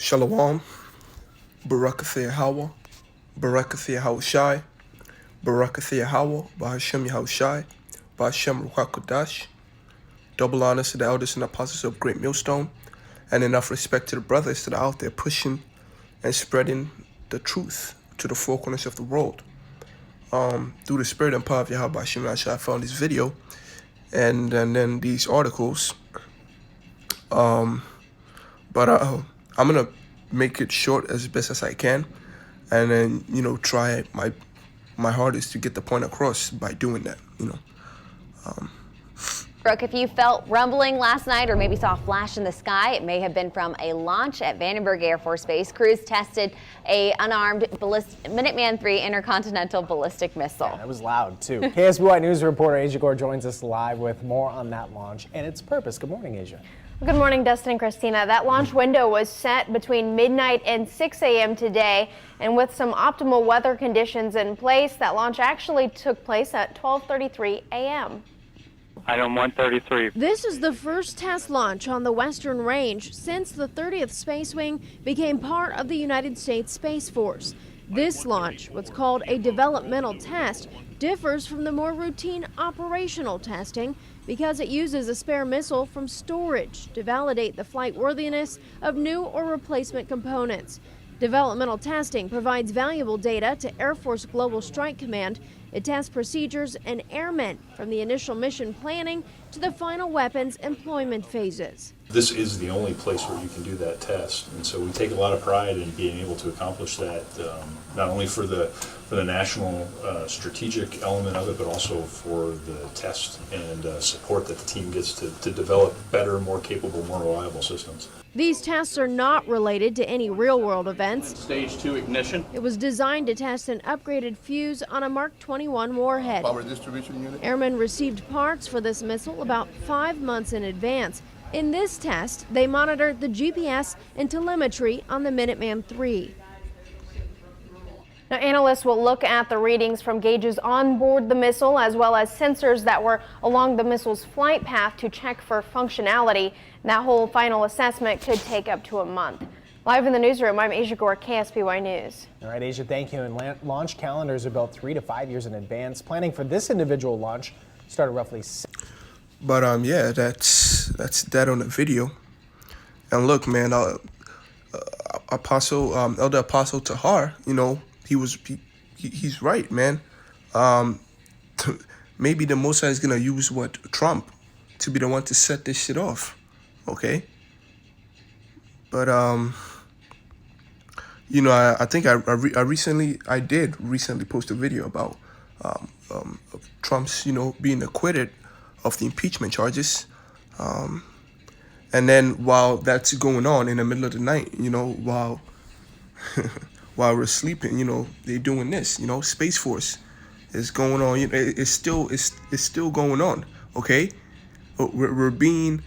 Shalom, Barakathia Hawa, Barakathia Hawashai, Barakathia Hawa, Bahashem Yahushai, Bahashem Ruach Double honors to the elders and apostles of Great Millstone, and enough respect to the brothers that are out there pushing and spreading the truth to the four corners of the world. Through the spirit and power of Yahweh Hashem I found this video and then these articles. But I'm gonna make it short as best as I can, and then try my hardest to get the point across by doing that. Brooke, if you felt rumbling last night or maybe saw a flash in the sky, it may have been from a launch at Vandenberg Air Force Base. Crews tested a unarmed Minuteman III intercontinental ballistic missile. Yeah, it was loud, too. KSBY News reporter Asia Gore joins us live with more on that launch and its purpose. Good morning, Asia. Good morning, Dustin and Christina. That launch window was set between midnight and 6 a.m. today, and with some optimal weather conditions in place, that launch actually took place at 12:33 a.m. Item 133. This is the first test launch on the Western Range since the 30th Space Wing became part of the United States Space Force. This launch, what's called a developmental test, differs from the more routine operational testing because it uses a spare missile from storage to validate the flight worthiness of new or replacement components. Developmental testing provides valuable data to Air Force Global Strike Command. It tests procedures and airmen from the initial mission planning to the final weapons employment phases. This is the only place where you can do that test, and so we take a lot of pride in being able to accomplish that, not only for the national strategic element of it, but also for the test and support that the team gets to develop better, more capable, more reliable systems. These tests are not related to any real-world events. Stage 2 ignition. It was designed to test an upgraded fuse on a Mark 21 warhead. Power distribution unit. Airmen received parts for this missile about 5 months in advance. In this test, they monitored the GPS and telemetry on the Minuteman III. Now, analysts will look at the readings from gauges on board the missile as well as sensors that were along the missile's flight path to check for functionality. That whole final assessment could take up to a month. Live in the newsroom, I'm Asia Gore, KSBY News. All right, Asia, thank you. And launch calendars are built 3 to 5 years in advance. Planning for this individual launch started roughly. But yeah, that's that on the video. And look, man, Elder Apostle Tahar, he's right, man. Maybe the Most High is gonna use Trump to be the one to set this shit off, okay? But I think I did recently post a video about Trump's being acquitted of the impeachment charges, and then while that's going on in the middle of the night, while while we're sleeping, they're doing this. Space Force is going on. It's still going on. Okay, we're being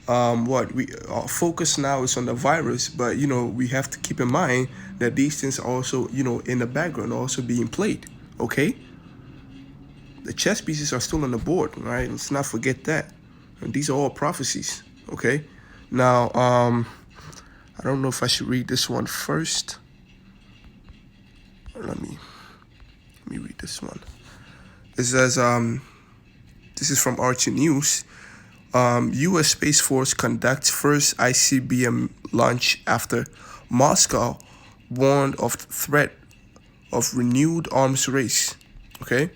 our focus now is on the virus, but we have to keep in mind that these things are also in the background also being played. Okay, the chess pieces are still on the board, right? Let's not forget that. And these are all prophecies. Okay, now I don't know if I should read this one first. Let me read this one. It says, this is from Archie News. U.S. Space Force conducts first ICBM launch after Moscow warned of threat of renewed arms race. Okay.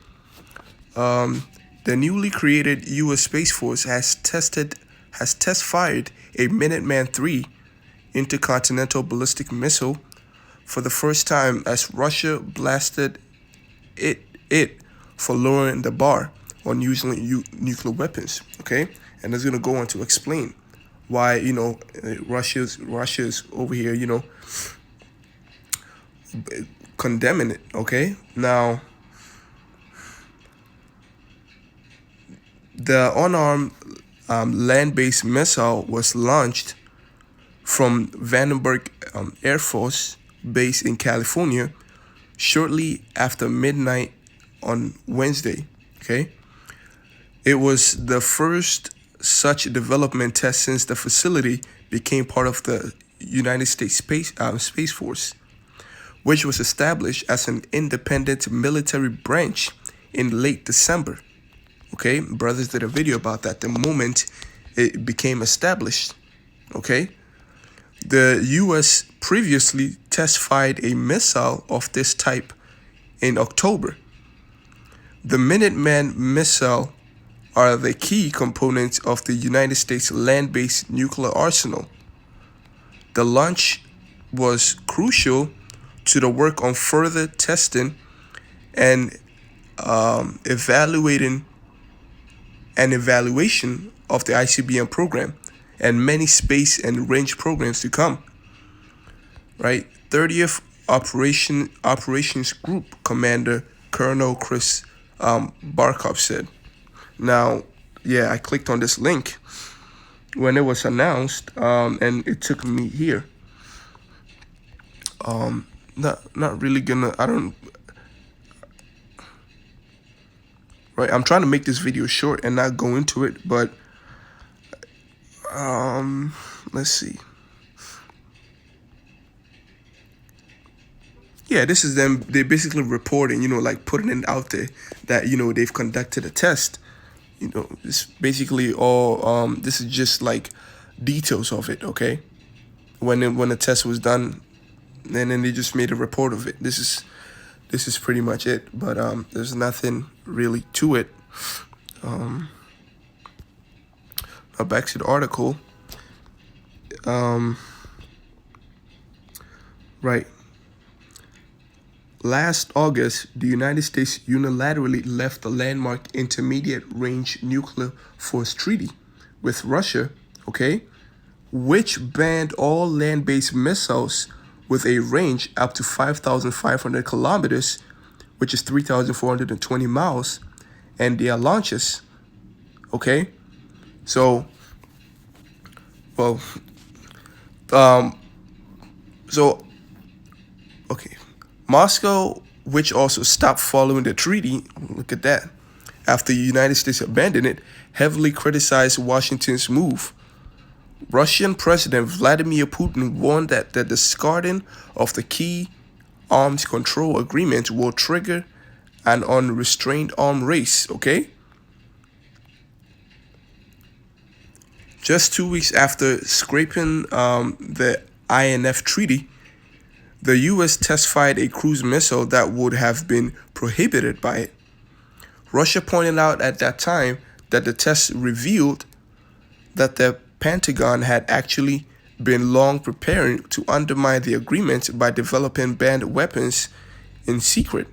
The newly created U.S. Space Force has test fired a Minuteman III intercontinental ballistic missile for the first time as Russia blasted it for lowering the bar on using nuclear weapons. Okay, and it's gonna go on to explain why Russia's over here condemning it. Okay, now the unarmed land-based missile was launched from Vandenberg Air Force Base in California shortly after midnight on Wednesday. Okay, it was the first such development test since the facility became part of the United States Space Force, which was established as an independent military branch in late December. Okay, brothers did a video about that the moment it became established. Okay, the U.S. previously test-fired a missile of this type in October. The Minuteman missile are the key components of the United States land-based nuclear arsenal. The launch was crucial to the work on further testing and evaluation of the ICBM program and many space and range programs to come. Right, 30th Operations Group Commander Colonel Chris Barkov said. Now, yeah, I clicked on this link when it was announced, and it took me here. Not really gonna. I don't. Right, I'm trying to make this video short and not go into it, but let's see. Yeah, this is them. They're basically reporting, like putting it out there that, they've conducted a test. It's basically all, this is just like details of it, okay? When the test was done, and then they just made a report of it. This is pretty much it, but there's nothing really to it. Now back to the article. Right. Last August, the United States unilaterally left the landmark Intermediate Range Nuclear Force Treaty with Russia, okay, which banned all land-based missiles with a range up to 5,500 kilometers, which is 3,420 miles, and their launches, okay? So, well, okay. Moscow, which also stopped following the treaty, look at that, after the United States abandoned it, heavily criticized Washington's move. Russian President Vladimir Putin warned that the discarding of the key arms control agreement will trigger an unrestrained arms race, okay? Just 2 weeks after scrapping the INF treaty, the U.S. test-fired a cruise missile that would have been prohibited by it. Russia pointed out at that time that the test revealed that the Pentagon had actually been long preparing to undermine the agreement by developing banned weapons in secret.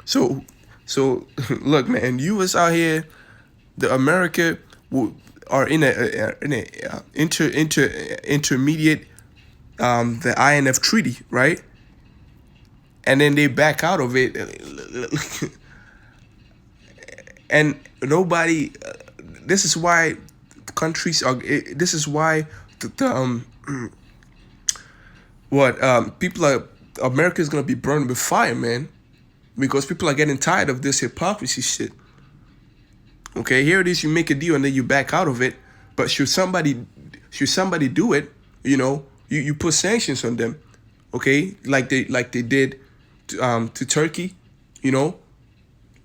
So look, man, U.S. out here, the America are in a intermediate the INF treaty, right? And then they back out of it, and nobody. This is why countries are. This is why people are. America is gonna be burned with fire, man, because people are getting tired of this hypocrisy shit. Okay, here it is. You make a deal and then you back out of it. But should somebody do it? You put sanctions on them. Okay, like they did to Turkey.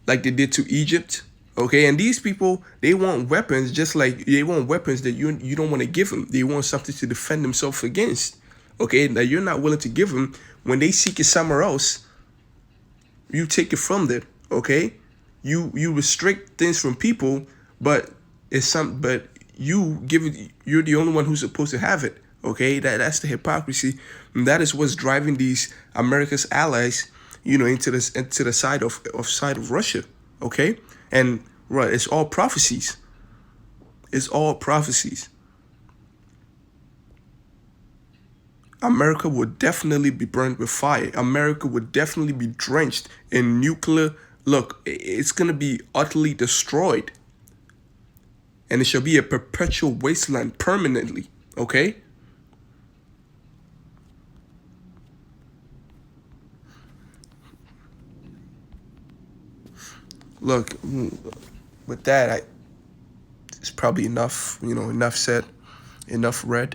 Like they did to Egypt. Okay, and these people, they want weapons just like they want weapons that you don't want to give them. They want something to defend themselves against. Okay, that you're not willing to give them. When they seek it somewhere else, you take it from them. Okay. You restrict things from people, but you give it. You're the only one who's supposed to have it. Okay, that's the hypocrisy, and that is what's driving these America's allies, into the side of Russia. Okay, and right, it's all prophecies. It's all prophecies. America would definitely be burned with fire. America would definitely be drenched in nuclear. Look, it's going to be utterly destroyed. And it shall be a perpetual wasteland permanently, okay? Look, with that, it's probably enough, enough said, enough read.